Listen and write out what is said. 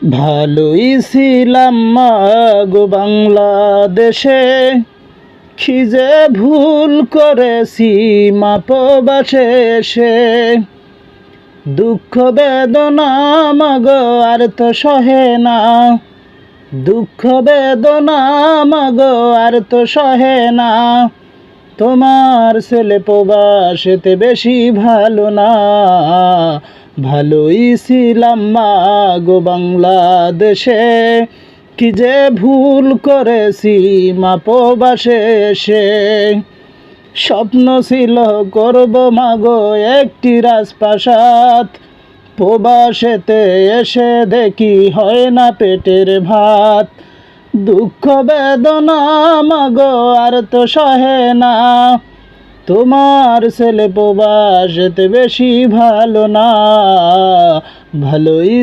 ভালোই ছিলাম মাগো বাংলাদেশে, কি যে ভুল করেছি মা প্রবাসে এসে। দুঃখ বেদনা মাগো আর তো সহে না, দুঃখ বেদনা মাগো আর তো সহে না। তোমার ছেলে প্রবাসেতে বেশি ভালো না, ভালোই ছিলাম মাগো বাংলাদেশে, কি যে ভুল করেছি মা প্রবাসে এসে। স্বপ্ন ছিল করব মাগো একটি রাজপ্রাসাদ, প্রবাসেতে এসে দেখি হয় না পেটের ভাত। দুঃখ বেদনা মাগো আর তো সহে না, তোমার ছেলে প্রবাসেতে বেশি ভালো না, ভালোই